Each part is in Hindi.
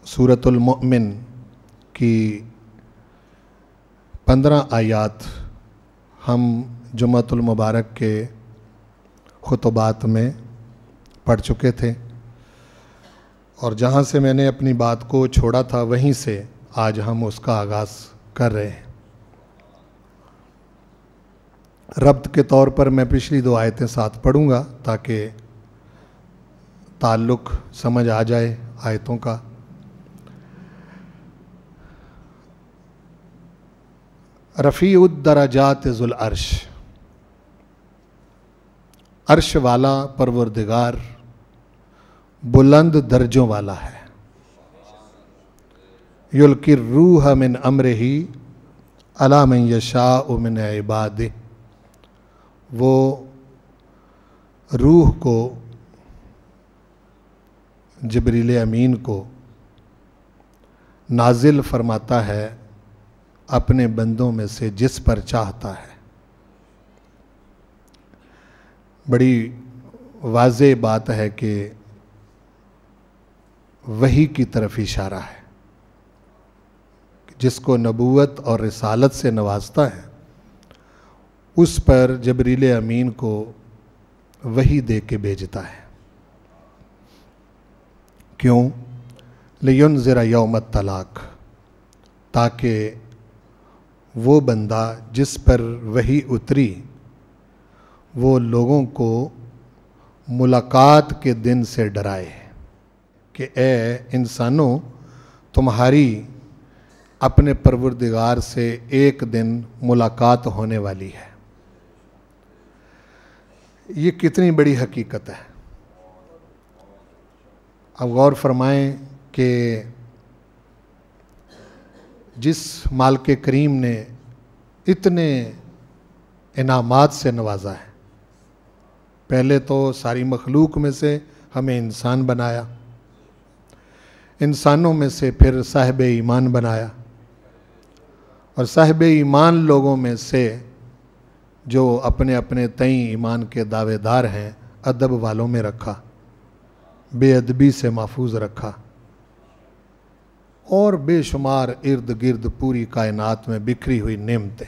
सूरतुल मोमिन की 15 आयात हम जुम्मतुल मुबारक के खुतबात में पढ़ चुके थे और जहाँ से मैंने अपनी बात को छोड़ा था वहीं से आज हम उसका आगाज़ कर रहे हैं। रब्त के तौर पर मैं पिछली 2 आयतें साथ पढ़ूँगा ताकि ताल्लुक़ समझ आ जाए आयतों का। रफ़ीउद दराजात ज़ुल अर्श, अर्श वाला परवरदिगार बुलंद दर्जों वाला है। युल्किर रूह मिन अम्रिही अला मन यशाअ मिन इबादिही, वो रूह को, जिब्रील अमीन को नाजिल फरमाता है अपने बंदों में से जिस पर चाहता है। बड़ी वाज़ेह बात है कि वही की तरफ इशारा है। जिसको नबूवत और रिसालत से नवाजता है उस पर जिब्रील अमीन को वही दे के भेजता है। क्यों? लियुनज़िरा यौमत तलाक, ताकि वो बंदा जिस पर वही उतरी वो लोगों को मुलाकात के दिन से डराए कि ए इंसानों, तुम्हारी अपने परवरदिगार से एक दिन मुलाकात होने वाली है। ये कितनी बड़ी हकीकत है। अब गौर फरमाएं कि जिस मालिक करीम ने इतने इनामात से नवाजा है, पहले तो सारी मखलूक में से हमें इंसान बनाया, इंसानों में से फिर साहिब ईमान बनाया और साहिब ईमान लोगों में से जो अपने अपने तई ईमान के दावेदार हैं अदब वालों में रखा, बेअदबी से महफूज रखा और बेशुमार इर्द गिर्द पूरी कायनात में बिखरी हुई नेमतें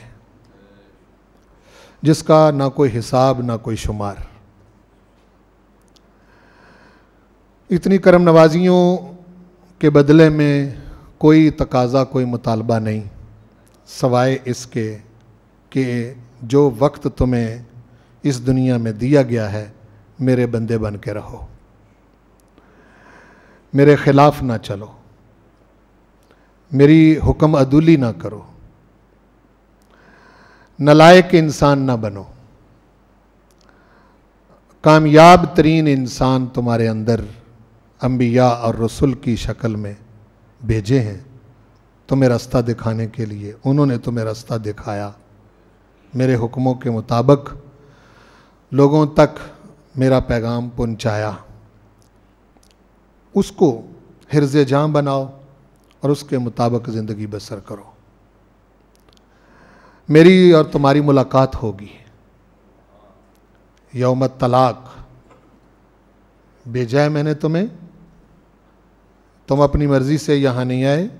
जिसका ना कोई हिसाब ना कोई शुमार। इतनी करम नवाजियों के बदले में कोई तकाजा कोई मुतालबा नहीं सवाए इसके कि जो वक्त तुम्हें इस दुनिया में दिया गया है मेरे बंदे बन के रहो, मेरे ख़िलाफ़ ना चलो, मेरी हुक्म अदूली ना करो, नलायक इंसान ना बनो। कामयाब तरीन इंसान तुम्हारे अंदर अंबिया और रसूल की शक्ल में भेजे हैं तुम्हें रास्ता दिखाने के लिए। उन्होंने तुम्हें रास्ता दिखाया, मेरे हुक्मों के मुताबिक लोगों तक मेरा पैगाम पहुंचाया। उसको हिर्ज़ जान बनाओ और उसके मुताबिक ज़िंदगी बसर करो। मेरी और तुम्हारी मुलाकात होगी यौम तलाक। भेजा है मैंने तुम्हें, तुम अपनी मर्ज़ी से यहाँ नहीं आए,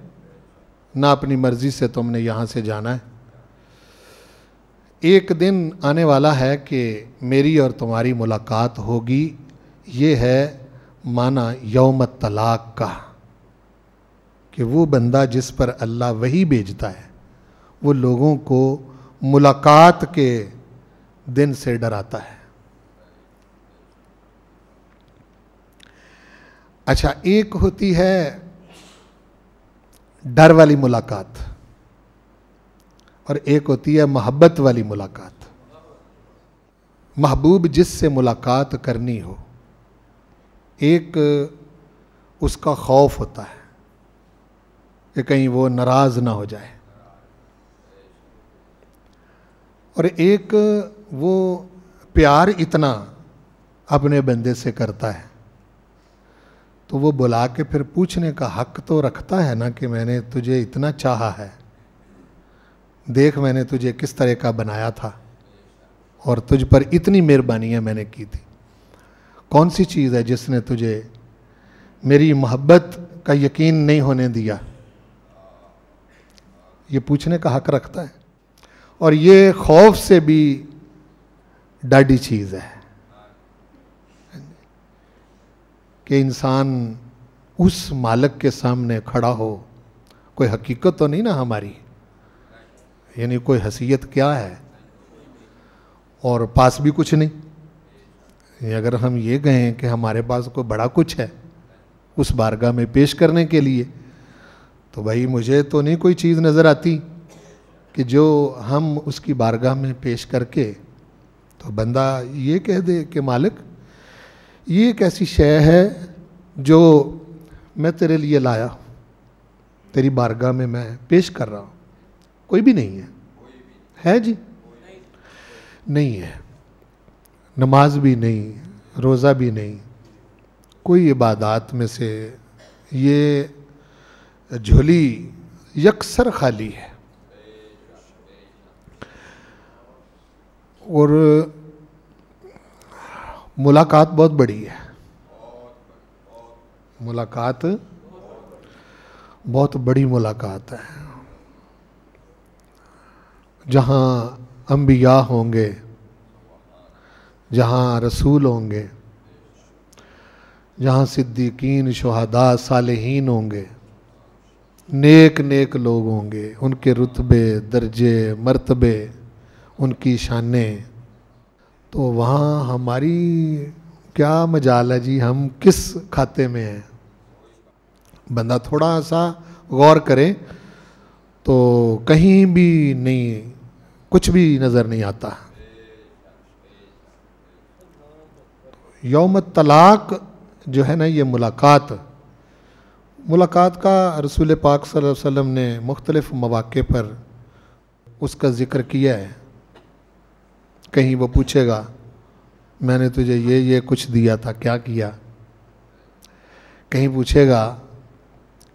ना अपनी मर्ज़ी से तुमने यहाँ से जाना है। एक दिन आने वाला है कि मेरी और तुम्हारी मुलाकात होगी। ये है माना यौम तलाक का कि वो बंदा जिस पर अल्लाह वही भेजता है वो लोगों को मुलाकात के दिन से डराता है। अच्छा, एक होती है डर वाली मुलाकात और एक होती है मोहब्बत वाली मुलाकात। महबूब जिससे मुलाकात करनी हो, एक उसका खौफ होता है कि कहीं वो नाराज ना हो जाए और एक वो प्यार इतना अपने बंदे से करता है तो वो बुला के फिर पूछने का हक तो रखता है ना कि मैंने तुझे इतना चाहा है, देख मैंने तुझे किस तरह का बनाया था और तुझ पर इतनी मेहरबानियाँ मैंने की थी। कौन सी चीज़ है जिसने तुझे मेरी मोहब्बत का यकीन नहीं होने दिया, ये पूछने का हक रखता है। और ये खौफ से भी डाढ़ी चीज है कि इंसान उस मालिक के सामने खड़ा हो। कोई हकीकत तो नहीं ना हमारी, यानी कोई हैसियत क्या है और पास भी कुछ नहीं। अगर हम ये कहें कि हमारे पास कोई बड़ा कुछ है उस बारगाह में पेश करने के लिए, तो भाई मुझे तो नहीं कोई चीज़ नज़र आती कि जो हम उसकी बारगाह में पेश करके तो बंदा ये कह दे कि मालिक ये एक ऐसी शय है जो मैं तेरे लिए लाया, तेरी बारगाह में मैं पेश कर रहा हूँ। कोई भी नहीं है जी? नहीं है। नमाज भी नहीं, रोज़ा भी नहीं, कोई इबादत में से ये झोली यकसर खाली है। और मुलाकात बहुत बड़ी है, मुलाकात बहुत बड़ी मुलाकात है, जहाँ अंबिया होंगे, जहाँ रसूल होंगे, जहाँ सिद्दीकीन, शुहदा, सालेहीन होंगे, नेक नेक लोग होंगे, उनके रुतबे, दर्जे, मर्तबे, उनकी शानें, तो वहाँ हमारी क्या मजाल है जी, हम किस खाते में हैं। बंदा थोड़ा सा गौर करे तो कहीं भी नहीं, कुछ भी नज़र नहीं आता। यौम तलाक जो है ना, ये मुलाकात का रसूल पाक सल्लल्लाहु अलैहि वसल्लम ने मुख्तलिफ मौक़े पर उसका ज़िक्र किया है। कहीं वो पूछेगा मैंने तुझे ये कुछ दिया था, क्या किया। कहीं पूछेगा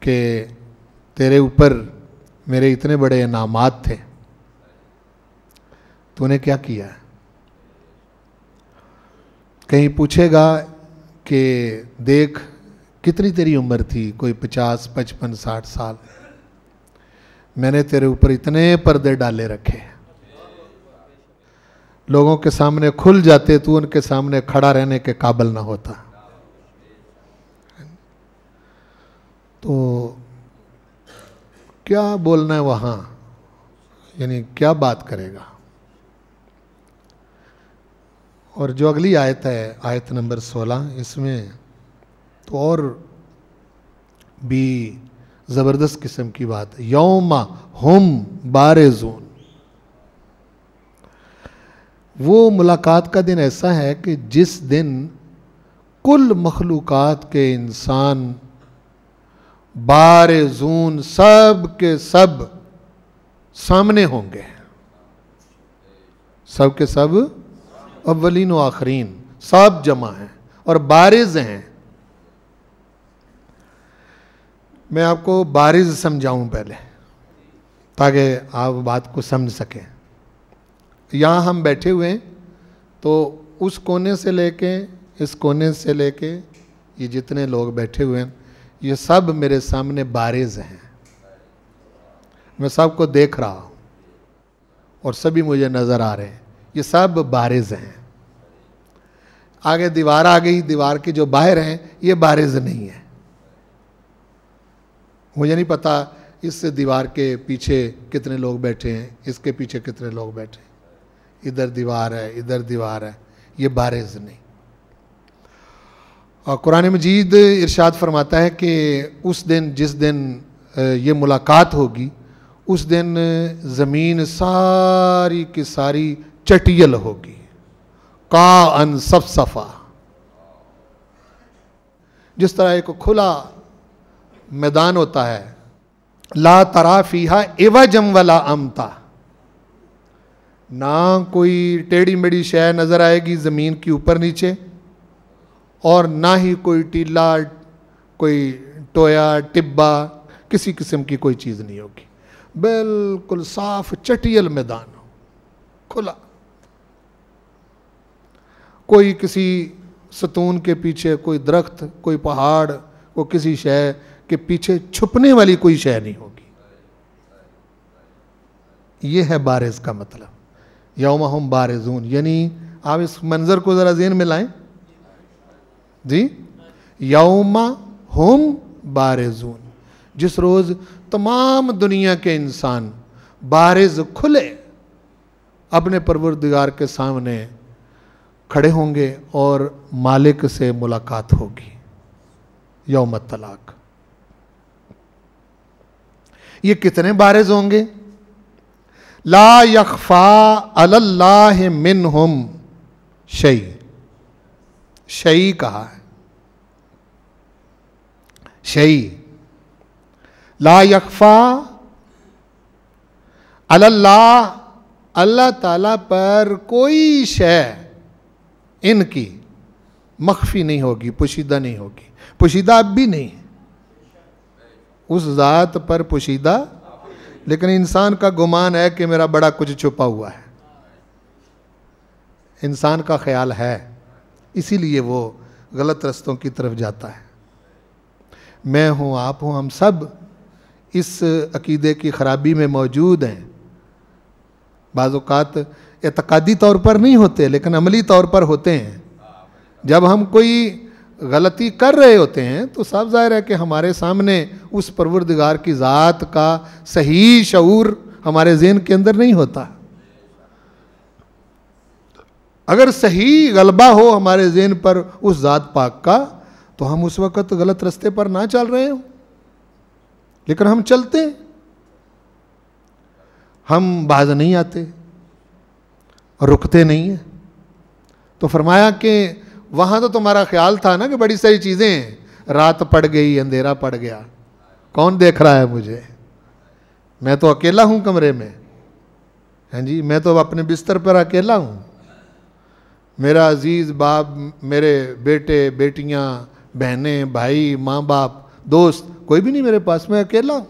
कि तेरे ऊपर मेरे इतने बड़े इनामात थे, तूने क्या किया। कहीं पूछेगा कि देख कितनी तेरी उम्र थी, कोई 50, 55, 60 साल, मैंने तेरे ऊपर इतने पर्दे डाले रखे, लोगों के सामने खुल जाते, तू उनके सामने खड़ा रहने के काबिल ना होता। तो क्या बोलना है वहाँ, यानी क्या बात करेगा। और जो अगली आयत है, आयत नंबर 16, इसमें तो और भी ज़बरदस्त किस्म की बात है। यौमा हुम बारिज़ून, वो मुलाकात का दिन ऐसा है कि जिस दिन कुल मखलूकात के इंसान बारिज़ून, सब के सब सामने होंगे, सब के सब, अव्वलीन व आखरीन, सब जमा हैं और बारिज़ हैं। मैं आपको बारिज़ समझाऊं पहले, ताकि आप बात को समझ सकें। यहाँ हम बैठे हुए हैं, तो उस कोने से लेके इस कोने से लेके ये जितने लोग बैठे हुए हैं, ये सब मेरे सामने बारिज़ हैं। मैं सबको देख रहा हूँ और सभी मुझे नज़र आ रहे हैं, ये सब बारिज़ हैं। आगे दीवार आ गई, दीवार के जो बाहर हैं ये बारिज़ नहीं है। मुझे नहीं पता इस दीवार के पीछे कितने लोग बैठे हैं, इसके पीछे कितने लोग बैठे हैं, इधर दीवार है, इधर दीवार है, ये बारिज़ नहीं। और कुरान मजीद इरशाद फरमाता है कि उस दिन, जिस दिन ये मुलाकात होगी, उस दिन ज़मीन सारी की सारी चटियल होगी, का अन सफ़ा। जिस तरह एक खुला मैदान होता है, ला तरा फीहा इवजम वला अमता, ना कोई टेढ़ी मेढ़ी शय नज़र आएगी ज़मीन की ऊपर नीचे, और ना ही कोई टीला, कोई टोया, टिब्बा, किसी किस्म की कोई चीज़ नहीं होगी। बिल्कुल साफ चटियल मैदान हो, खुला, कोई किसी सतून के पीछे कोई दरख्त, कोई पहाड़, कोई किसी शय कि पीछे छुपने वाली कोई शय नहीं होगी। यह है बारिज का मतलब, यौमा हुम बारिजून। यानी आप इस मंजर को जरा ज़हन में लाएं जी, यौमा हुम बारिजून, जिस रोज तमाम दुनिया के इंसान बारिज खुले अपने परवरदिगार के सामने खड़े होंगे और मालिक से मुलाकात होगी, यौम तलाक। ये कितने बारिज होंगे? ला यख्फा अलल्लाह मिनहुम शै, शै कहा है, शै। ला यख्फा अलल्लाह, अल्लाह ताला पर कोई शय इनकी मख्फी नहीं होगी, पोशीदा नहीं होगी। पोशीदा अब भी नहीं, उस ज़ात पर पोशीदा, लेकिन इंसान का गुमान है कि मेरा बड़ा कुछ छुपा हुआ है। इंसान का ख्याल है, इसीलिए वो गलत रस्तों की तरफ जाता है। मैं हूँ, आप हूँ, हम सब इस अकीदे की ख़राबी में मौजूद हैं। बाज़ औक़ात एतक़ादी तौर पर नहीं होते, लेकिन अमली तौर पर होते हैं। जब हम कोई गलती कर रहे होते हैं तो साफ ज़ाहिर है कि हमारे सामने उस परवरदिगार की ज़ात का सही शऊर हमारे ज़हन के अंदर नहीं होता। अगर सही गलबा हो हमारे ज़हन पर उस ज़ात पाक का, तो हम उस वक़्त गलत रास्ते पर ना चल रहे हो, लेकिन हम चलते, हम बाज नहीं आते और रुकते नहीं हैं। तो फरमाया कि वहाँ तो तुम्हारा ख्याल था ना कि बड़ी सारी चीज़ें हैं, रात पड़ गई, अंधेरा पड़ गया, कौन देख रहा है मुझे, मैं तो अकेला हूँ कमरे में, हाँ जी, मैं तो अपने बिस्तर पर अकेला हूँ, मेरा अजीज़ बाप, मेरे बेटे बेटियाँ, बहनें, भाई, माँ बाप, दोस्त, कोई भी नहीं मेरे पास, मैं अकेला हूँ।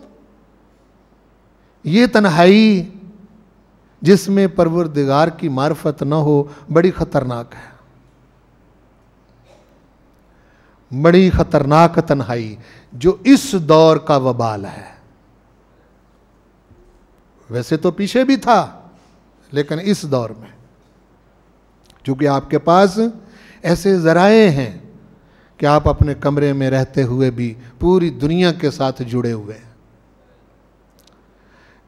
ये तन्हाई जिसमें परवरदिगार की मार्फत न हो, बड़ी ख़तरनाक है, बड़ी ख़तरनाक तन्हाई, जो इस दौर का वबाल है। वैसे तो पीछे भी था, लेकिन इस दौर में चूँकि आपके पास ऐसे ज़राए हैं कि आप अपने कमरे में रहते हुए भी पूरी दुनिया के साथ जुड़े हुए हैं।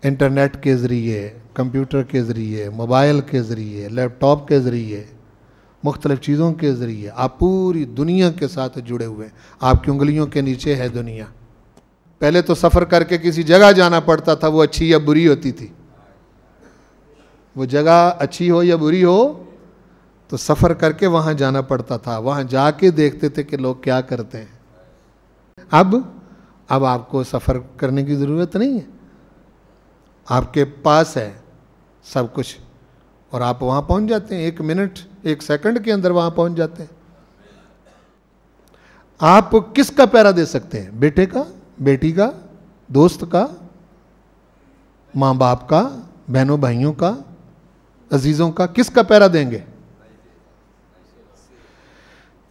इंटरनेट के ज़रिए, कंप्यूटर के ज़रिए, मोबाइल के ज़रिए, लैपटॉप के ज़रिए, मुख्तलिफ़ चीज़ों के ज़रिए आप पूरी दुनिया के साथ जुड़े हुए हैं। आपकी उंगलियों के नीचे है दुनिया। पहले तो सफ़र करके किसी जगह जाना पड़ता था, वो अच्छी या बुरी होती थी। वो जगह अच्छी हो या बुरी हो तो सफ़र करके वहाँ जाना पड़ता था, वहाँ जाके देखते थे कि लोग क्या करते हैं। अब आपको सफ़र करने की ज़रूरत नहीं है, आपके पास है सब कुछ और आप वहाँ पहुँच जाते हैं। 1 मिनट 1 सेकंड के अंदर वहाँ पहुँच जाते हैं। आप किसका पहरा दे सकते हैं? बेटे का, बेटी का, दोस्त का, माँ बाप का, बहनों भाइयों का, अजीज़ों का, किसका पहरा देंगे?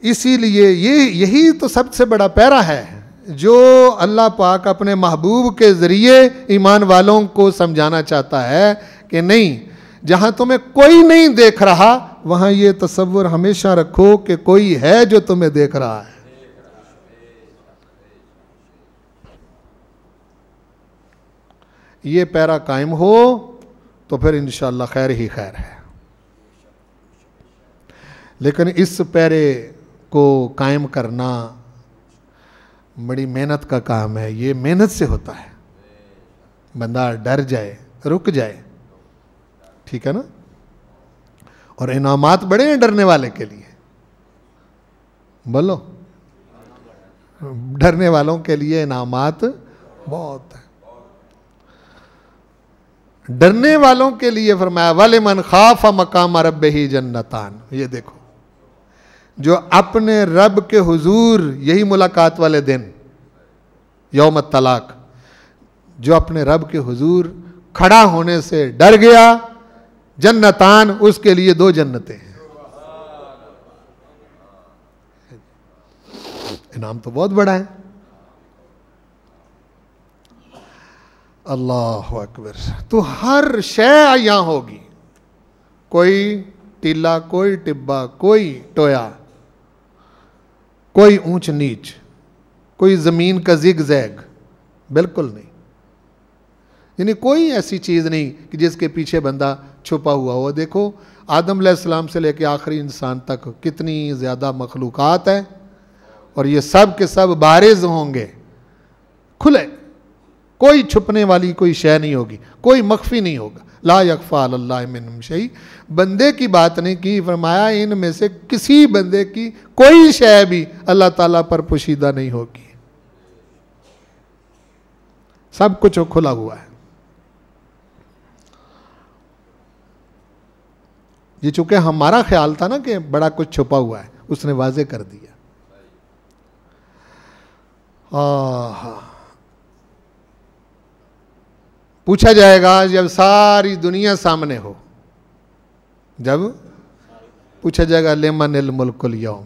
इसीलिए यही तो सबसे बड़ा पहरा है जो अल्लाह पाक अपने महबूब के ज़रिए ईमान वालों को समझाना चाहता है कि नहीं, जहाँ तुम्हें कोई नहीं देख रहा वहाँ ये तसव्वुर हमेशा रखो कि कोई है जो तुम्हें देख रहा है। ये पैरा कायम हो तो फिर इंशाअल्लाह खैर ही खैर है। लेकिन इस पैरे को कायम करना बड़ी मेहनत का काम है। ये मेहनत से होता है, बंदा डर जाए, रुक जाए, ठीक है ना। और इनामात बड़े हैं डरने वाले के लिए, बोलो, डरने वालों के लिए इनामात बहुत है। डरने वालों के लिए फरमाया वाले मन खाफा मकाम रब्बिही जन्नतान। ये देखो, जो अपने रब के हुजूर, यही मुलाकात वाले दिन यौम तलाक, जो अपने रब के हुजूर खड़ा होने से डर गया, जन्नतान, उसके लिए 2 जन्नतें हैं। इनाम तो बहुत बड़ा है। अल्लाह अकबर। तो हर शय यहाँ होगी, कोई टीला, कोई टिब्बा, कोई टोया, कोई ऊंच नीच, कोई जमीन का जिग जैग, बिल्कुल नहीं। यानी कोई ऐसी चीज नहीं कि जिसके पीछे बंदा छुपा हुआ हो। देखो आदम अलैहिस्सलाम से लेकर आखिरी इंसान तक कितनी ज्यादा मखलूकात है, और ये सब के सब बारिज होंगे, खुले, कोई छुपने वाली कोई शय नहीं होगी, कोई मख्फी नहीं होगा। ला यख्फा अलल्लाहि मिन शै, बंदे की बात नहीं की, फरमाया इनमें से किसी बंदे की कोई शय भी अल्लाह ताला पर पोशीदा नहीं होगी, सब कुछ खुला हुआ है। ये चूंकि हमारा ख्याल था ना कि बड़ा कुछ छुपा हुआ है, उसने वाजे कर दिया। पूछा जाएगा जब सारी दुनिया सामने हो, जब पूछा जाएगा लिमनिल मुल्कुल यौम,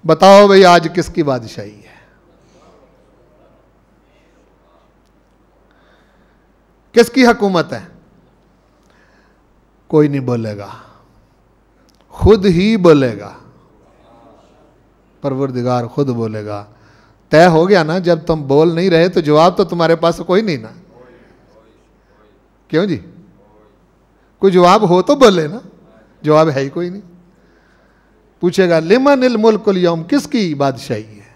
बताओ भाई आज किसकी बादशाही है, किसकी हुकूमत है? कोई नहीं बोलेगा, खुद ही बोलेगा, परवरदिगार खुद बोलेगा। तय हो गया ना, जब तुम बोल नहीं रहे तो जवाब तो तुम्हारे पास कोई नहीं ना, क्यों जी? कोई जवाब हो तो बोले ना, जवाब है ही कोई नहीं। पूछेगा लिमनिल मुल्कुल यौम, किसकी बादशाही है?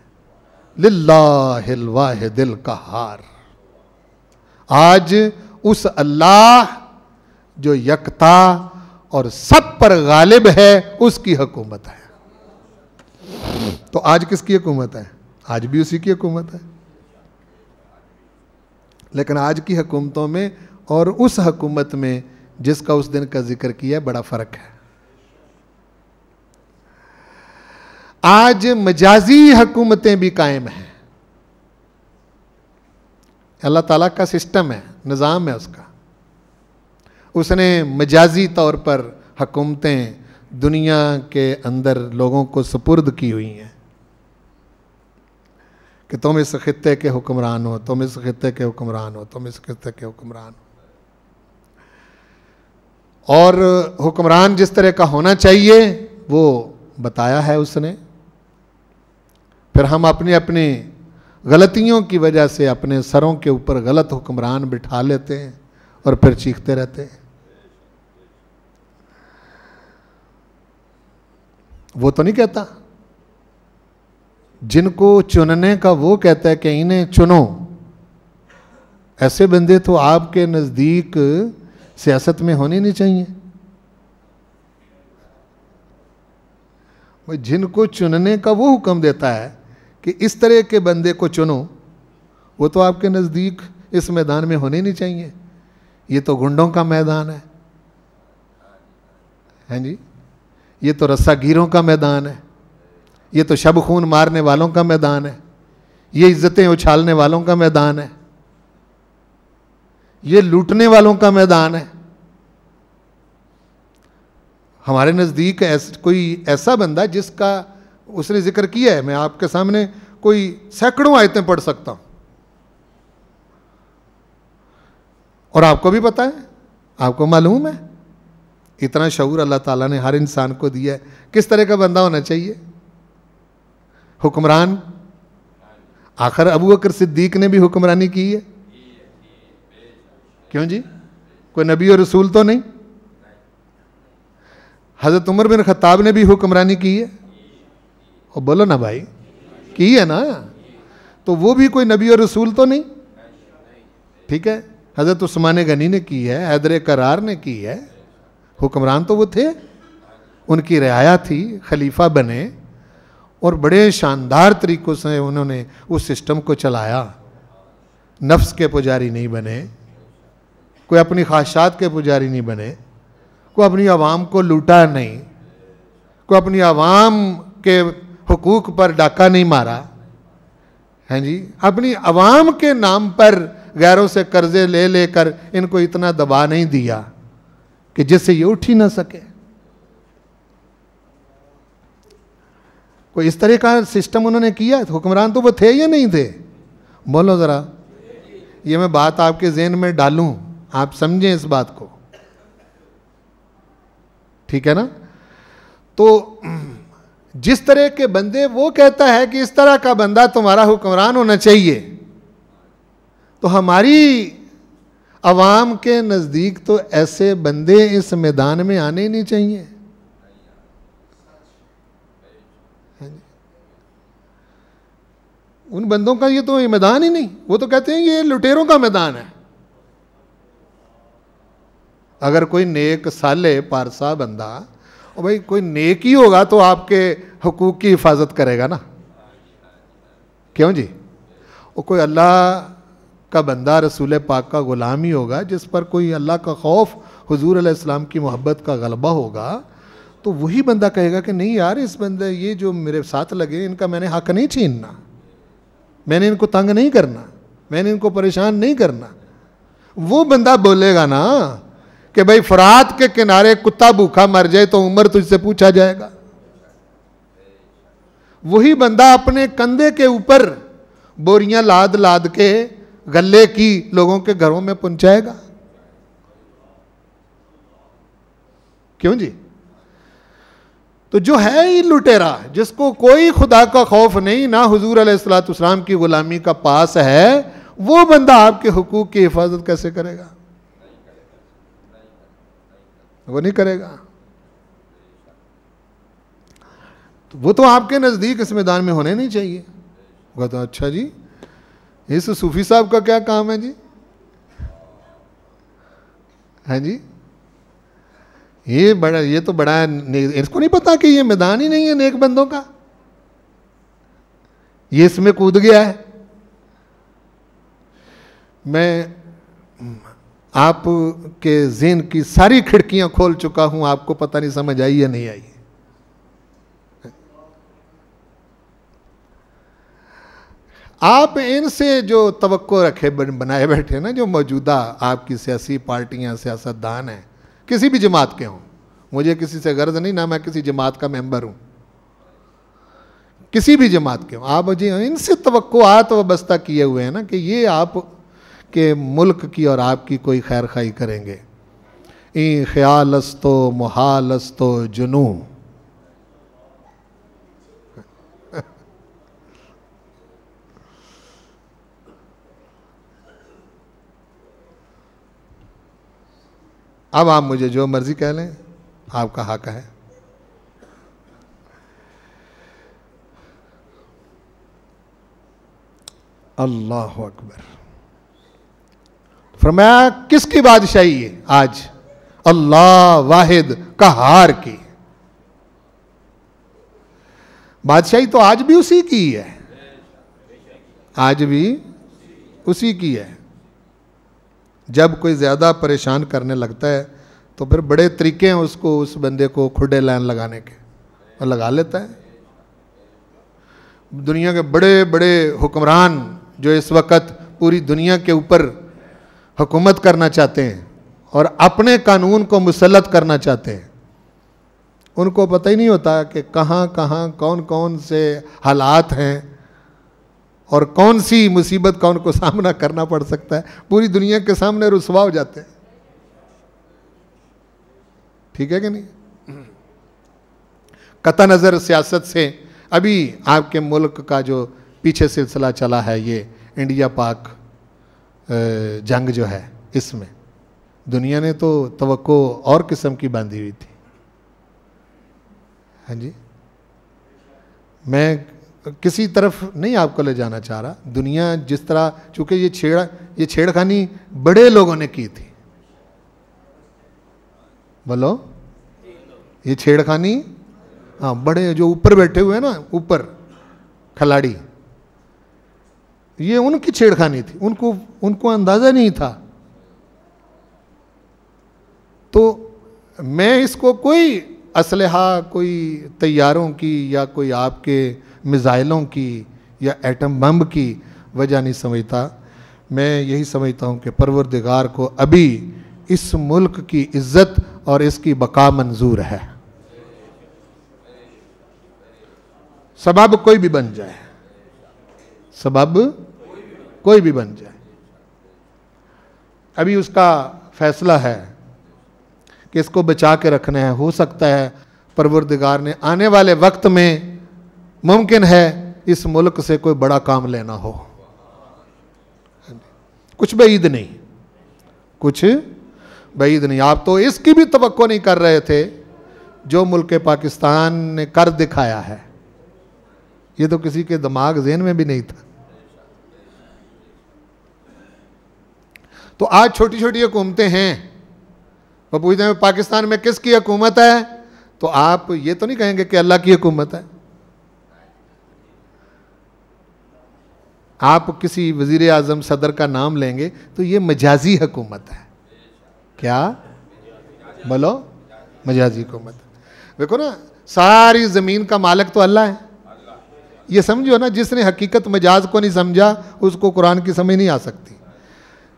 लिल्लाहिल वाहिदिल कहार, आज उस अल्लाह जो यकता और सब पर गालिब है उसकी हुकूमत है। तो आज किसकी हुकूमत है? आज भी उसी की हुकूमत है, लेकिन आज की हुकूमतों में और उस हुकूमत में जिसका उस दिन का जिक्र किया बड़ा फर्क है। आज मजाजी हुकूमतें भी कायम हैं, अल्लाह ताला का सिस्टम है, निज़ाम है उसका, उसने मजाजी तौर पर हुकूमतें दुनिया के अंदर लोगों को सुपुर्द की हुई हैं कि तुम इस खित्ते के हुक्मरान हो, तुम इस खित्ते के हुक्मरान हो, तुम इस खित्ते के हुक्मरान हो। और हुक्मरान जिस तरह का होना चाहिए वो बताया है उसने। फिर हम अपनी अपनी गलतियों की वजह से अपने सरों के ऊपर गलत हुक्मरान बिठा लेते हैं और फिर चीखते रहते हैं। वो तो नहीं कहता, जिनको चुनने का वो कहता है कि इन्हें चुनो। ऐसे बंदे तो आपके नजदीक सियासत में होने नहीं चाहिए। भाई जिनको चुनने का वो हुक्म देता है कि इस तरह के बंदे को चुनो, वो तो आपके नजदीक इस मैदान में होने नहीं चाहिए। ये तो गुंडों का मैदान है, हैं जी? ये तो रस्सागीरों का मैदान है, ये तो शब खून मारने वालों का मैदान है, ये इज्जतें उछालने वालों का मैदान है, ये लूटने वालों का मैदान है। हमारे नज़दीक कोई ऐसा बंदा जिसका उसने जिक्र किया है, मैं आपके सामने कोई सैकड़ों आयतें पढ़ सकता हूं, और आपको भी पता है, आपको मालूम है, इतना शऊर अल्लाह ताला ने हर इंसान को दिया है किस तरह का बंदा होना चाहिए। हुक्मरान, आखिर अबू बकर सिद्दीक ने भी हुक्मरानी की है, क्यों जी? कोई नबी और रसूल तो नहीं। हजरत उमर बिन खत्ताब ने भी हुक्मरानी की है, और बोलो ना भाई, की है ना, तो वो भी कोई नबी और रसूल तो नहीं। ठीक है, हजरत उस्मान गनी ने की है, हैदर करार ने की है, हुक्मरान तो वो थे, उनकी रियाया थी, खलीफा बने और बड़े शानदार तरीक़ों से उन्होंने उस सिस्टम को चलाया। नफ्स के पुजारी नहीं बने, कोई अपनी ख्वाहिशात के पुजारी नहीं बने, कोई अपनी आवाम को लूटा नहीं, कोई अपनी आवाम के हुकूक पर डाका नहीं मारा, हैं जी? अपनी आवाम के नाम पर गैरों से कर्जे ले लेकर इनको इतना दबा नहीं दिया कि जिससे ये उठ ही ना सके। कोई इस तरह का सिस्टम उन्होंने किया। हुक्मरान तो वो थे या नहीं थे? बोलो जरा, ये मैं बात आपके ज़हन में डालूं, आप समझें इस बात को, ठीक है ना। तो जिस तरह के बंदे, वो कहता है कि इस तरह का बंदा तुम्हारा हुक्मरान होना चाहिए, तो हमारी अवाम के नज़दीक तो ऐसे बंदे इस मैदान में आने ही नहीं चाहिए। उन बंदों का ये तो मैदान ही नहीं, वो तो कहते हैं ये लुटेरों का मैदान है। अगर कोई नेक साले पारसा बंदा, और भाई कोई नेक ही होगा तो आपके हुकूक की हिफाजत करेगा ना, क्यों जी। वो कोई अल्लाह का बंदा, रसूल पाक का गुलाम ही होगा, जिस पर कोई अल्लाह का खौफ, हुजूर अलैहिस्सलाम की मोहब्बत का गलबा होगा, तो वही बंदा कहेगा कि नहीं यार, इस बंदे ये जो मेरे साथ लगे, इनका मैंने हक नहीं छीनना, मैंने इनको तंग नहीं करना, मैंने इनको परेशान नहीं करना। वो बंदा बोलेगा ना कि भाई फरात के किनारे कुत्ता भूखा मर जाए तो उमर तुझसे पूछा जाएगा। वही बंदा अपने कंधे के ऊपर बोरियां लाद लाद के गले की लोगों के घरों में पहुंचाएगा, क्यों जी। तो जो है ही लुटेरा, जिसको कोई खुदा का खौफ नहीं, ना हुजूर अलैहिस्सलाम की गुलामी का पास है, वो बंदा आपके हुकूक की हिफाजत कैसे करेगा? वो नहीं करेगा। तो वो तो आपके नज़दीक इस मैदान में होने नहीं चाहिए। वो तो अच्छा जी, इस सूफी साहब का क्या काम है जी? है जी, ये तो बड़ा, इसको नहीं पता कि ये मैदान ही नहीं है नेक बंदों का, ये इसमें कूद गया है। मैं आपके ज़हन की सारी खिड़कियां खोल चुका हूं, आपको पता नहीं समझ आई या नहीं आई। आप इनसे जो तवक्को रखे बनाए बैठे ना, जो मौजूदा आपकी सियासी पार्टियां, सियासतदान हैं, किसी भी जमात के हों, मुझे किसी से गर्ज नहीं, ना मैं किसी जमात का मेंबर हूं, किसी भी जमात के हों, आप मुझे इनसे तवक्कुआत वाबस्ता किए हुए हैं ना कि ये आप के मुल्क की और आपकी कोई खैर खाई करेंगे। ई ख्यालस्तो मुहालस्तो जुनू, अब आप मुझे जो मर्जी कह लें, आपका हक है। अल्लाह अकबर। फरमाया किसकी बादशाही है आज? अल्लाह वाहिद कहार की बादशाही। तो आज भी उसी की है, आज भी उसी की है। जब कोई ज़्यादा परेशान करने लगता है तो फिर बड़े तरीके हैं उसको, उस बंदे को खुडे लाइन लगाने के, और लगा लेता है। दुनिया के बड़े बड़े हुक्मरान जो इस वक्त पूरी दुनिया के ऊपर हुकूमत करना चाहते हैं और अपने कानून को मुसल्लत करना चाहते हैं, उनको पता ही नहीं होता कि कहाँ कहाँ कौन कौन से हालात हैं और कौन सी मुसीबत का उनको सामना करना पड़ सकता है। पूरी दुनिया के सामने रुसवा हो जाते हैं, ठीक है कि नहीं। कता नज़र सियासत से अभी आपके मुल्क का जो पीछे सिलसिला चला है, ये इंडिया पाक जंग जो है, इसमें दुनिया ने तो तवक्को और किस्म की बांधी हुई थी। हाँ जी, मैं किसी तरफ नहीं आपको ले जाना चाह रहा। दुनिया जिस तरह, चूंकि ये छेड़खानी बड़े लोगों ने की थी, बोलो, ये छेड़खानी, हाँ, बड़े जो ऊपर बैठे हुए हैं ना, ऊपर खिलाड़ी, ये उनकी छेड़खानी थी, उनको अंदाजा नहीं था। तो मैं इसको कोई असलहा, कोई तैयारों की या कोई आपके मिज़ाइलों की या एटम बम की वजह नहीं समझता। मैं यही समझता हूँ कि परवरदिगार को अभी इस मुल्क की इज़्ज़त और इसकी बका मंजूर है, सबब कोई भी बन जाए, सबब कोई भी बन जाए। अभी उसका फैसला है कि इसको बचा के रखना है। हो सकता है परवरदिगार ने आने वाले वक्त में मुमकिन है इस मुल्क से कोई बड़ा काम लेना हो। कुछ बईद नहीं, कुछ बईद नहीं। आप तो इसकी भी तवक्को नहीं कर रहे थे जो मुल्क पाकिस्तान ने कर दिखाया है। ये तो किसी के दिमाग ज़हन में भी नहीं था। तो आज छोटी छोटी हुकूमतें हैं, वो पूछते हैं पाकिस्तान में किसकी हुकूमत है, तो आप ये तो नहीं कहेंगे कि अल्लाह की हुकूमत है। आप किसी वजीर आजम सदर का नाम लेंगे तो ये मजाजी हुकूमत है। क्या बोलो? मजाजी हुकूमत। देखो ना, सारी ज़मीन का मालिक तो अल्लाह है। ये समझो ना, जिसने हकीकत मजाज को नहीं समझा उसको कुरान की समझ नहीं आ सकती।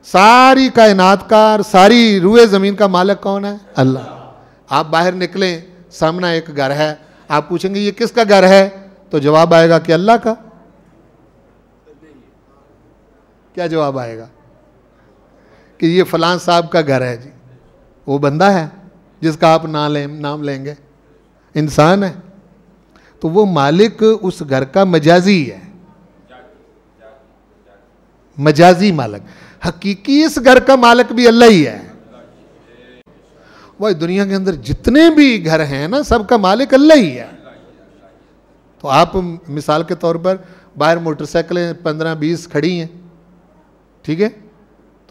सारी कायनात का, सारी रूए ज़मीन का मालिक कौन है? अल्लाह। आप बाहर निकलें, सामने एक घर है, आप पूछेंगे ये किसका घर है, तो जवाब आएगा कि अल्लाह का। क्या जवाब आएगा? कि ये फलां साहब का घर है जी। वो बंदा है जिसका आप नाम लेंगे, इंसान है, तो वो मालिक उस घर का मजाजी है, मजाजी मालिक। हकीकी इस घर का मालिक भी अल्लाह ही है। वह दुनिया के अंदर जितने भी घर हैं ना, सबका मालिक अल्लाह ही है। तो आप मिसाल के तौर पर बाहर मोटरसाइकिलें 15-20 खड़ी हैं, ठीक है,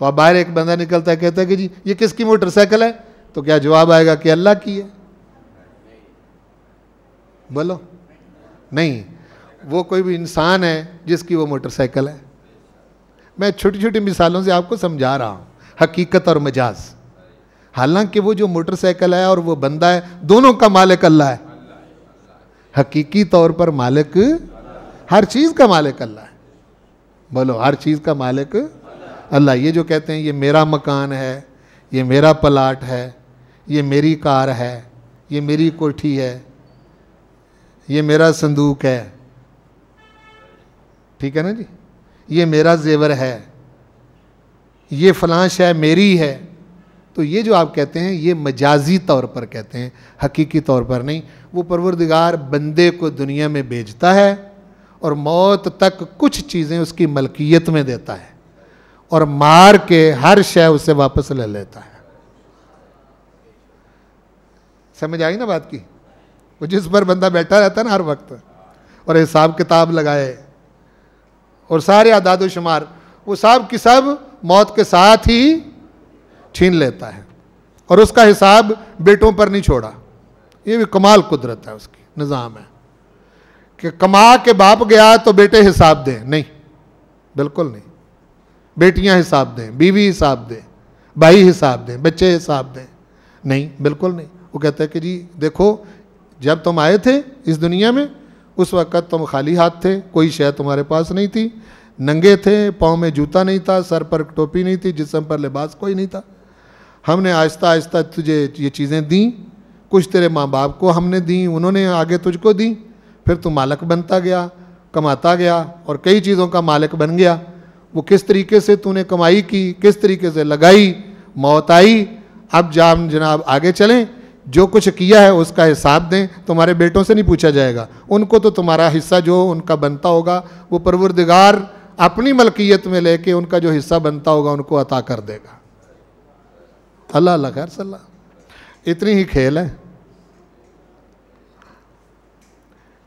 तो आप बाहर एक बंदा निकलता है, कहता है कि जी ये किसकी मोटरसाइकिल है, तो क्या जवाब आएगा कि अल्लाह की है? बोलो नहीं, वो कोई भी इंसान है जिसकी वो मोटरसाइकिल है। मैं छोटी छोटी मिसालों से आपको समझा रहा हूँ हकीकत और मजाज। हालांकि वो जो मोटरसाइकिल है और वो बंदा है, दोनों का मालिक अल्लाह है। हकीकी तौर पर मालिक, हर चीज़ का मालिक अल्लाह है। बोलो, हर चीज़ का मालिक अल्लाह। ये जो कहते हैं ये मेरा मकान है, ये मेरा प्लाट है, ये मेरी कार है, ये मेरी कोठी है, ये मेरा संदूक है, ठीक है ना जी, ये मेरा जेवर है, ये फलां शय मेरी है, तो ये जो आप कहते हैं ये मजाजी तौर पर कहते हैं, हकीकी तौर पर नहीं। वो परवरदिगार बंदे को दुनिया में भेजता है और मौत तक कुछ चीज़ें उसकी मलकियत में देता है और मार के हर शय उससे वापस ले लेता है। समझ आई ना बात की? वो जिस पर बंदा बैठा रहता है ना हर वक्त और हिसाब किताब लगाए और सारे आदाद शुमार, वो सब की सब मौत के साथ ही छीन लेता है और उसका हिसाब बेटों पर नहीं छोड़ा। ये भी कमाल कुदरत है उसकी, निज़ाम है कि कमा के बाप गया तो बेटे हिसाब दें, नहीं, बिल्कुल नहीं। बेटियां हिसाब दें, बीवी हिसाब दें, भाई हिसाब दें, बच्चे हिसाब दें, नहीं, बिल्कुल नहीं। वो कहता है कि जी देखो, जब तुम आए थे इस दुनिया में उस वक़्त तुम खाली हाथ थे, कोई शय तुम्हारे पास नहीं थी, नंगे थे, पाँव में जूता नहीं था, सर पर टोपी नहीं थी, जिस्म पर लिबास कोई नहीं था। हमने आहिस्ता आहिस्ता तुझे ये चीज़ें दी, कुछ तेरे माँ बाप को हमने दी, उन्होंने आगे तुझको दी, फिर तू मालिक बनता गया, कमाता गया और कई चीज़ों का मालिक बन गया। वो किस तरीके से तूने कमाई की, किस तरीके से लगाई, मौत आई। अब जनाब आगे चलें, जो कुछ किया है उसका हिसाब दें। तुम्हारे बेटों से नहीं पूछा जाएगा, उनको तो तुम्हारा हिस्सा जो उनका बनता होगा वो परवरदिगार अपनी मलकियत में लेके उनका जो हिस्सा बनता होगा उनको अता कर देगा। अल्लाह अल्लाह खैर सल्लाह। इतनी ही खेल है,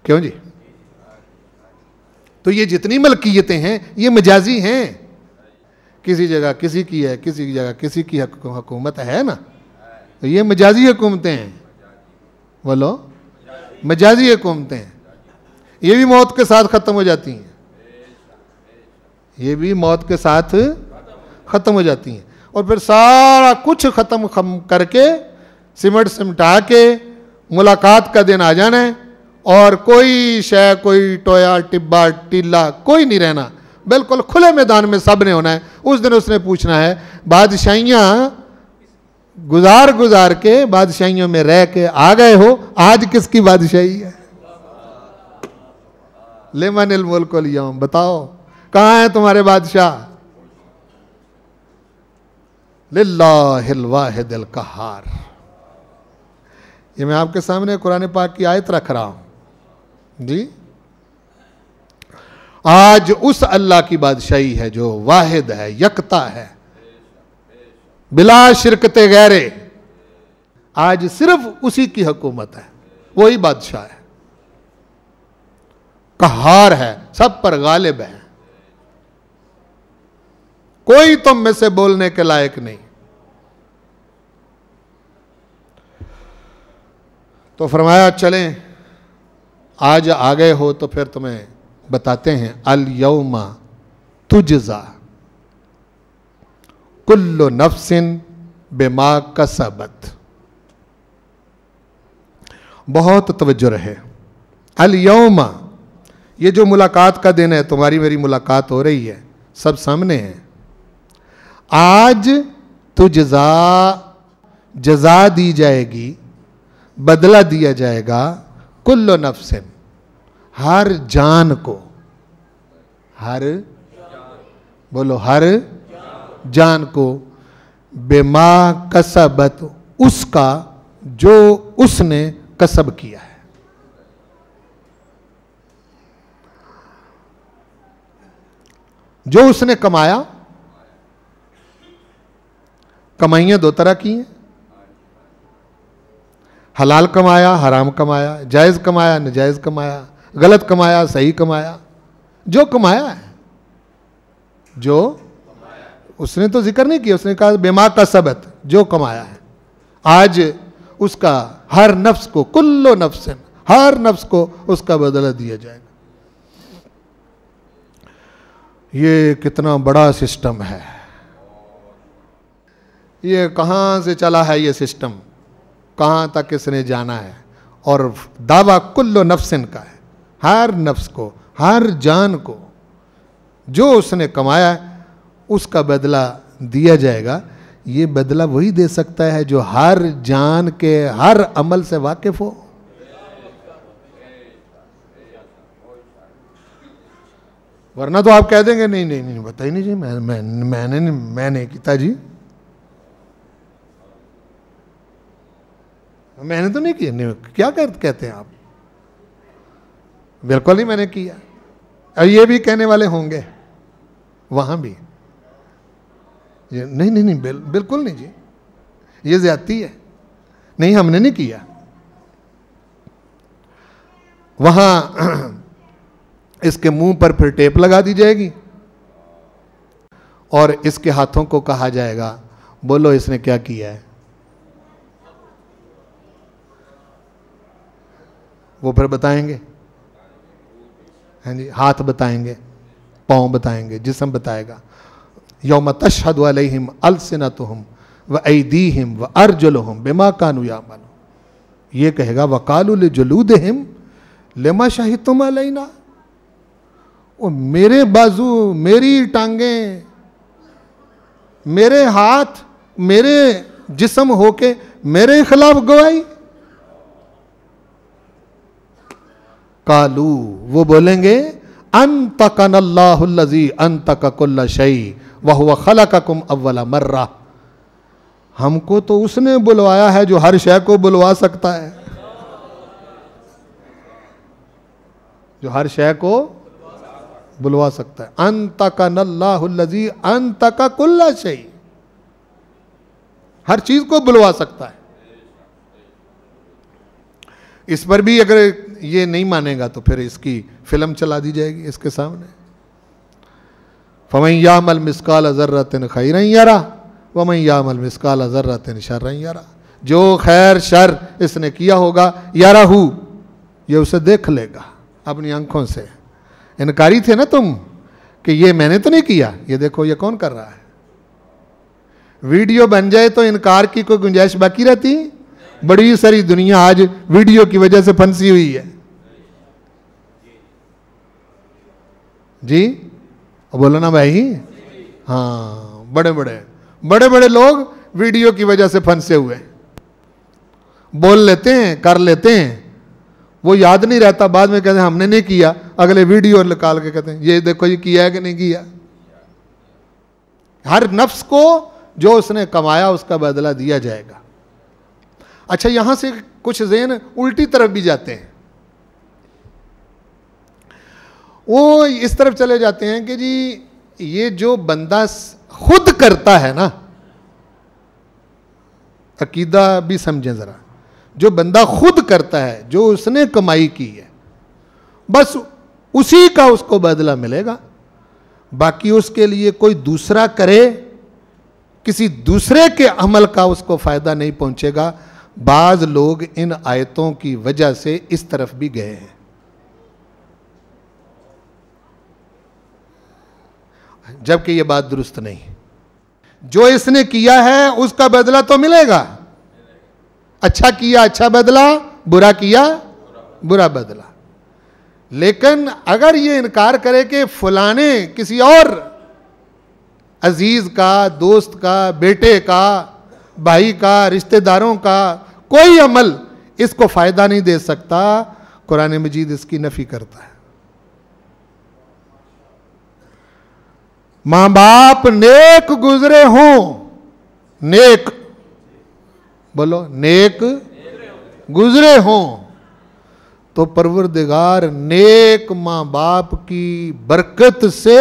क्यों जी? तो ये जितनी मलकियतें हैं ये मजाजी हैं। किसी जगह किसी की है, किसी जगह किसी की हुकूमत है ना, तो ये मजाजी हुकूमतें हैं। बोलो, मजाजी हुकूमतें हैं। ये भी मौत के साथ ख़त्म हो जाती हैं, ये भी मौत के साथ ख़त्म हो जाती हैं। और फिर सारा कुछ ख़त्म करके सिमट सिमटा के मुलाकात का दिन आ जाना है और कोई शय, कोई टोया टिब्बा टीला कोई नहीं रहना, बिल्कुल खुले मैदान में सब ने होना है। उस दिन उसने पूछना है, बादशाहियाँ गुजार गुजार के बादशाहियों में रह के आ गए हो, आज किसकी बादशाही है? लिमनिल मुल्कुल यौम, बताओ कहाँ है तुम्हारे बादशाह? लिल्लाहिल वाहिदिल कहार। ये मैं आपके सामने कुरान पाक की आयत रख रहा हूं जी। आज उस अल्लाह की बादशाही है जो वाहिद है, यकता है, बिला शिरकते गैरे। आज सिर्फ उसी की हुकूमत है, वही बादशाह है, कहार है, सब पर गालिब है। कोई तुम में से बोलने के लायक नहीं। तो फरमाया चलें, आज आ गए हो तो फिर तुम्हें बताते हैं। अल यौमा तुजजा कुल्लु नफ्सिन बिमा कसबत। बहुत तवज्जो रहे। अल यौमा, ये जो मुलाकात का दिन है, तुम्हारी मेरी मुलाकात हो रही है, सब सामने है। आज तुजजा, जजा दी जाएगी, बदला दिया जाएगा, कुल्लो नफ्सिन, हर जान को, हर बोलो हर जान को, बेमा कसबत, उसका जो उसने कसब किया है। जो उसने कमाया, कमाइयां दो तरह की हैं, हलाल कमाया, हराम कमाया, जायज कमाया, नाजायज कमाया, गलत कमाया, सही कमाया। जो कमाया है, जो उसने तो जिक्र नहीं किया, उसने कहा बेमा का सबत, जो कमाया है। आज उसका हर नफ्स को, कुल्लो नफ्सिन, हर नफ्स को उसका बदला दिया जाएगा। ये कितना बड़ा सिस्टम है, ये कहाँ से चला है ये सिस्टम, कहाँ तक इसने जाना है। और दावा कुल्लो नफ्सिन का है, हर नफ्स को, हर जान को जो उसने कमाया उसका बदला दिया जाएगा। ये बदला वही दे सकता है जो हर जान के हर अमल से वाकिफ हो। वरना तो आप कह देंगे नहीं नहीं नहीं बताइए नहीं जी, मैं नहीं किया जी, मैंने तो नहीं किया। नहीं, क्या कहते हैं आप? बिल्कुल नहीं मैंने किया। और ये भी कहने वाले होंगे वहां भी, ये नहीं नहीं नहीं बिल्कुल नहीं जी, ये ज्यादती है, नहीं हमने नहीं किया। वहां इसके मुंह पर फिर टेप लगा दी जाएगी और इसके हाथों को कहा जाएगा बोलो इसने क्या किया है। वो फिर बताएंगे, हैं जी, हाथ बताएंगे, पाँव बताएंगे, जिस्म बताएगा। यौम तशहदु अलैहिम अलसिनतुहुम व ऐदीहिम व अर्जुलुहुम बिमा कानू यामलून। ये कहेगा वकालू लिजुलूदिहिम लिमा शहिदतुम अलैना। वो मेरे बाजू, मेरी टांगें, मेरे हाथ, मेरे जिस्म होके मेरे खिलाफ गवाही। कालू, वो बोलेंगे अंतकनल्लाहुल्लज़ी अंतका कुल्ल शै व हुवा खलक़कुम अव्वला मर्रा। हमको तो उसने बुलवाया है जो हर शय को बुलवा सकता है, जो हर शय को बुलवा सकता है। अंतकनल्लाहुल्लज़ी अंतका कुल्ल शै, हर चीज को बुलवा सकता है। इस पर भी अगर ये नहीं मानेगा तो फिर इसकी फिल्म चला दी जाएगी इसके सामने। फमन यामल मिस्काल ज़र्रतिन खैरन यरा वमन यामल मिस्काल ज़र्रतिन शर्रन यरा। जो खैर शर इसने किया होगा यराहू, ये उसे देख लेगा अपनी आंखों से। इनकारी थे ना तुम कि ये मैंने तो नहीं किया, ये देखो ये कौन कर रहा है। वीडियो बन जाए तो इनकार की कोई गुंजाइश बाकी रहती? बड़ी सारी दुनिया आज वीडियो की वजह से फंसी हुई है जी, बोलो ना भाई। हाँ, बड़े बड़े लोग वीडियो की वजह से फंसे हुए, बोल लेते हैं, कर लेते हैं, वो याद नहीं रहता, बाद में कहते हैं हमने नहीं किया, अगले वीडियो निकाल के कहते हैं ये देखो ये किया है कि नहीं किया। हर नफ्स को जो उसने कमाया उसका बदला दिया जाएगा। अच्छा, यहां से कुछ ज़हन उल्टी तरफ भी जाते हैं। वो इस तरफ चले जाते हैं कि जी ये जो बंदा खुद करता है ना, अकीदा भी समझें जरा, जो बंदा खुद करता है, जो उसने कमाई की है, बस उसी का उसको बदला मिलेगा। बाकी उसके लिए कोई दूसरा करे, किसी दूसरे के अमल का उसको फायदा नहीं पहुंचेगा। बाज लोग इन आयतों की वजह से इस तरफ भी गए हैं। जबकि यह बात दुरुस्त नहीं। जो इसने किया है उसका बदला तो मिलेगा। अच्छा किया अच्छा बदला, बुरा किया बुरा बदला। लेकिन अगर ये इनकार करे कि फलाने किसी और अजीज का, दोस्त का, बेटे का, भाई का, रिश्तेदारों का कोई अमल इसको फायदा नहीं दे सकता, कुरान मजीद इसकी नफी करता है। मां बाप नेक गुजरे हों, नेक बोलो, नेक गुजरे हों, तो परवरदिगार नेक मां बाप की बरकत से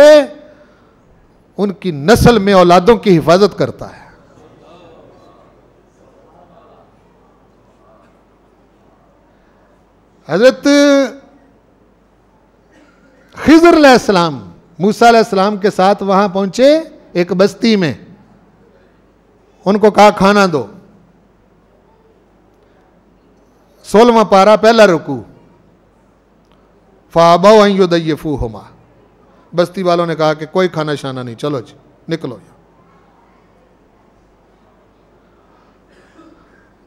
उनकी नस्ल में औलादों की हिफाजत करता है। हजरत खिज़र अलैहिस्सलाम मूसा अलैहिस्सलाम के साथ वहां पहुंचे एक बस्ती में, उनको कहा खाना दो। 16वां पारा पहला रुकू, फ़ाबौ अन युदय्यिफ़ूहुमा, बस्ती वालों ने कहा कि कोई खाना शाना नहीं, चलो जी निकलो।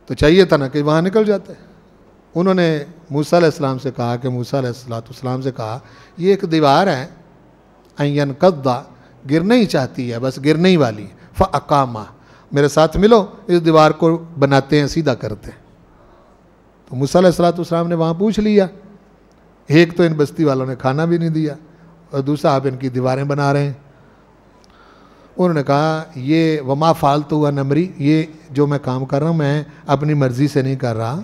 तो चाहिए था ना कि वहां निकल जाते। उन्होंने मूसा अलैहिस्सलाम से कहा कि मूसा अलैहिस्सलाम से कहा ये एक दीवार है, अयन कद्दा, गिरने ही चाहती है, बस गिरने ही वाली। फ़अक़ामा, मेरे साथ मिलो, इस दीवार को बनाते हैं, सीधा करते हैं। तो मूसा अलैहिस्सलाम ने वहाँ पूछ लिया। एक तो इन बस्ती वालों ने खाना भी नहीं दिया और दूसरा आप इनकी दीवारें बना रहे हैं। उन्होंने कहा ये वमा फालतू हुआ नमरी, ये जो मैं काम कर रहा हूँ मैं अपनी मर्जी से नहीं कर रहा,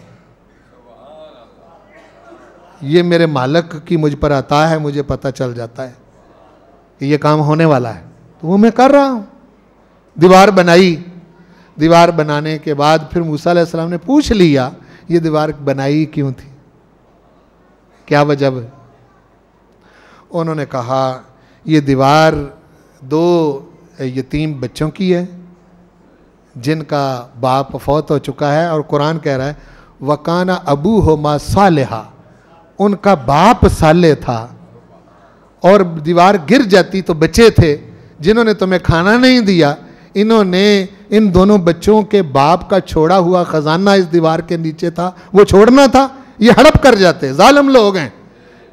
ये मेरे मालिक की मुझ पर अता है, मुझे पता चल जाता है कि ये काम होने वाला है, तो वो मैं कर रहा हूँ। दीवार बनाई। दीवार बनाने के बाद फिर मूसा अलैहिस्सलाम ने पूछ लिया ये दीवार बनाई क्यों थी, क्या वजह है? उन्होंने कहा ये दीवार 2 यतीम बच्चों की है जिनका बाप फौत हो चुका है, और कुरान कह रहा है वकाना अबू हो मा सालेहा, उनका बाप साले था और दीवार गिर जाती तो बच्चे थे जिन्होंने तुम्हें खाना नहीं दिया, इन्होंने इन दोनों बच्चों के बाप का छोड़ा हुआ खजाना इस दीवार के नीचे था, वो छोड़ना था, ये हड़प कर जाते, जालिम लोग हैं,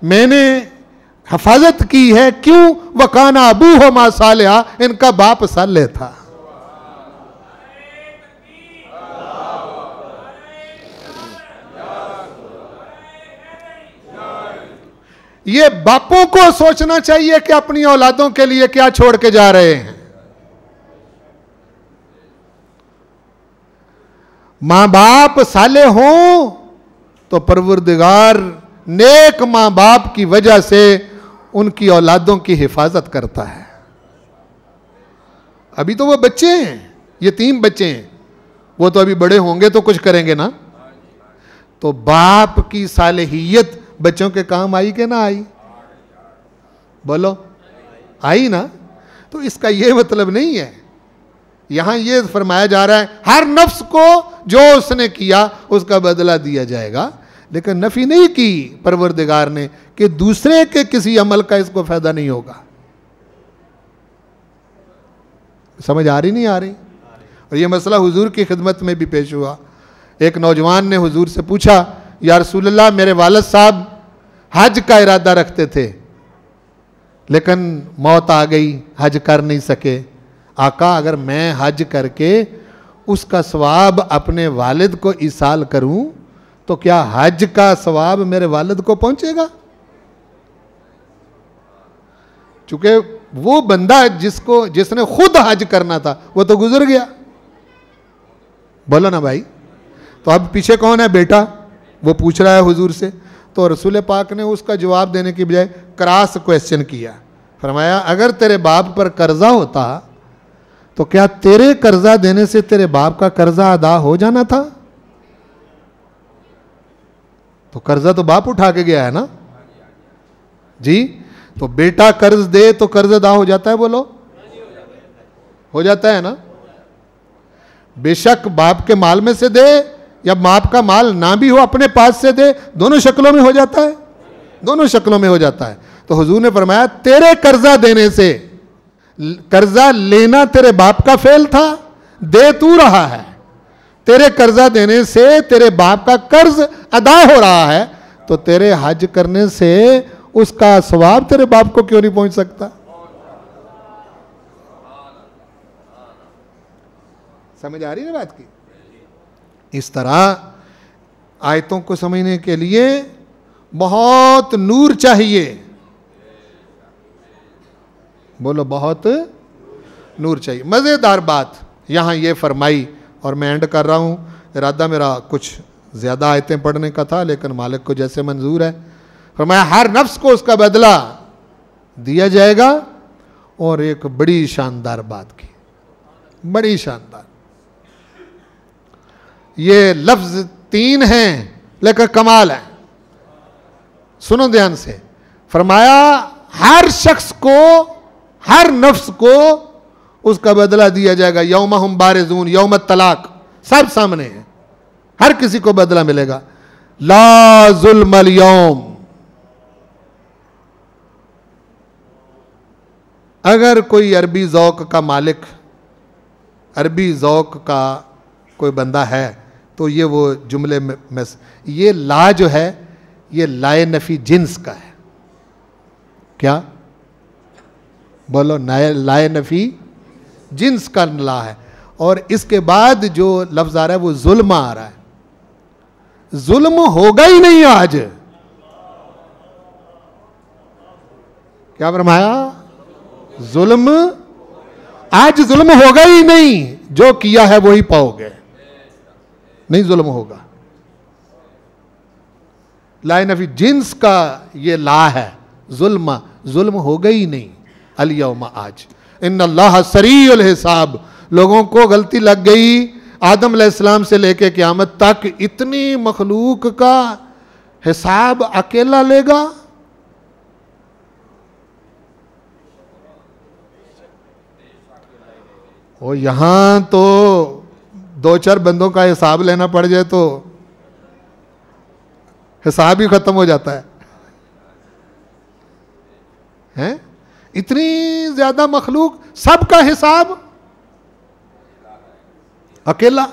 मैंने हिफाजत की है। क्यों? वकाना अबू हो मा सालेहा, इनका बाप साले था। ये बापों को सोचना चाहिए कि अपनी औलादों के लिए क्या छोड़ के जा रहे हैं। मां बाप साले हों तो परवरदिगार नेक मां बाप की वजह से उनकी औलादों की हिफाजत करता है। अभी तो वो बच्चे हैं, यतीम बच्चे हैं, वो तो अभी बड़े होंगे तो कुछ करेंगे ना। तो बाप की सालेहियत बच्चों के काम आई कि ना आई? बोलो, आई ना। तो इसका यह मतलब नहीं है, यहां यह फरमाया जा रहा है हर नफ्स को जो उसने किया उसका बदला दिया जाएगा, लेकिन नफी नहीं की परवरदिगार ने कि दूसरे के किसी अमल का इसको फायदा नहीं होगा। समझ आ रही नहीं आ रही? और यह मसला हुजूर की खिदमत में भी पेश हुआ। एक नौजवान ने हुजूर से पूछा या रसूलल्लाह, मेरे वालिद साहब हज का इरादा रखते थे लेकिन मौत आ गई, हज कर नहीं सके। आका, अगर मैं हज करके उसका सवाब अपने वालिद को इसाल करूं तो क्या हज का सवाब मेरे वालिद को पहुंचेगा? चूंकि वो बंदा जिसने खुद हज करना था वो तो गुजर गया। बोलो ना भाई। तो अब पीछे कौन है? बेटा। वो पूछ रहा है हुजूर से। तो रसूल पाक ने उसका जवाब देने की बजाय क्रॉस क्वेश्चन किया। फरमाया अगर तेरे बाप पर कर्जा होता तो क्या तेरे कर्जा देने से तेरे बाप का कर्जा अदा हो जाना था? तो कर्जा तो बाप उठा के गया है ना जी। तो बेटा कर्ज दे तो कर्ज अदा हो जाता है? बोलो, हो जाता है ना। बेशक बाप के माल में से दे या बाप का माल ना भी हो अपने पास से दे, दोनों शक्लों में हो जाता है, दोनों शक्लों में हो जाता है। तो हुजूर ने फरमाया तेरे कर्जा देने से, कर्जा लेना तेरे बाप का फेल था, दे तू रहा है। तेरे कर्जा देने से तेरे बाप का कर्ज अदा हो रहा है, तो तेरे हज करने से उसका सवाब तेरे बाप को क्यों नहीं पहुंच सकता? समझ आ रही है बात की? इस तरह आयतों को समझने के लिए बहुत नूर चाहिए। बोलो, बहुत नूर चाहिए। मजेदार बात यहां ये फरमाई और मैं एंड कर रहा हूं। इरादा मेरा कुछ ज्यादा आयतें पढ़ने का था, लेकिन मालिक को जैसे मंजूर है। फरमाया हर नफ्स को उसका बदला दिया जाएगा। और एक बड़ी शानदार बात की, बड़ी शानदार। ये लफ्ज 3 हैं लेकिन कमाल है, सुनो ध्यान से। फरमाया हर शख्स को, हर नफ्स को उसका बदला दिया जाएगा। यौम हम बारिजून, यौम तलाक, सब सामने है, हर किसी को बदला मिलेगा। ला जुल्मल यौम। अगर कोई अरबी ज़ौक़ का मालिक, अरबी ज़ौक़ का कोई बंदा है, तो ये वो जुमले में ये ला जो है ये लाए नफ़ी जिन्स का है। क्या बोलो? लाए नफ़ी जिन्स का ला है। और इसके बाद जो लफ्ज़ आ रहा है वो जुल्म आ रहा है। जुल्म होगा ही नहीं आज। क्या फरमाया? जुल्म, आज जुल्म होगा ही नहीं। जो किया है वही पाओगे, नहीं जुल्म होगा। लाए नफी जिन्स का ये ला है। जुल्म, जुल्म होगा ही नहीं। अल यौम, आज। इन्नल्लाह सरीउल हिसाब। लोगों को गलती लग गई आदम अलैहिस्सलाम से लेके क़यामत तक, इतनी मखलूक का हिसाब अकेला लेगा। और यहां तो 2-4 बंदों का हिसाब लेना पड़ जाए तो हिसाब ही खत्म हो जाता है, हैं? इतनी ज्यादा मखलूक, सबका हिसाब अकेला।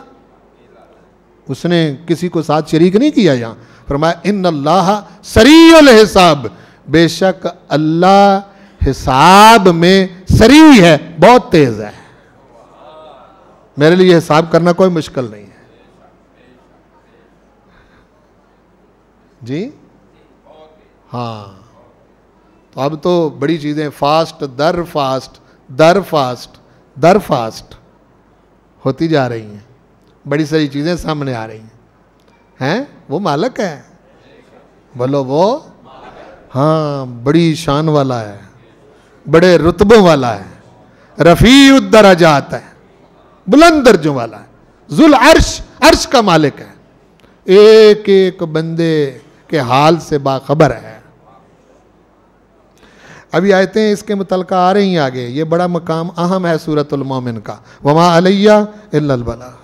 उसने किसी को साथ शरीक नहीं किया। यहां फरमाया इन्नल्लाह सरीउल हिसाब। बेशक अल्लाह हिसाब में सरी है, बहुत तेज है। मेरे लिए हिसाब करना कोई मुश्किल नहीं है जी। हाँ, तो अब तो बड़ी चीजें फास्ट दर फास्ट दर फास्ट दर फास्ट होती जा रही हैं। बड़ी सारी चीजें सामने आ रही हैं। वो मालिक है। बोलो, वो हाँ, बड़ी शान वाला है, बड़े रुतबों वाला है, रफीउद दराजात है, बुलंद दर्जों वाला है, जुल अर्श, अर्श का मालिक है, एक एक बंदे के हाल से बाखबर है। अभी आयतें इसके मुतल्लिक़ आ रही हैं आगे। ये बड़ा मकाम अहम है सूरतुल मोमिन का। वमा अलैया इल्लल बलाग।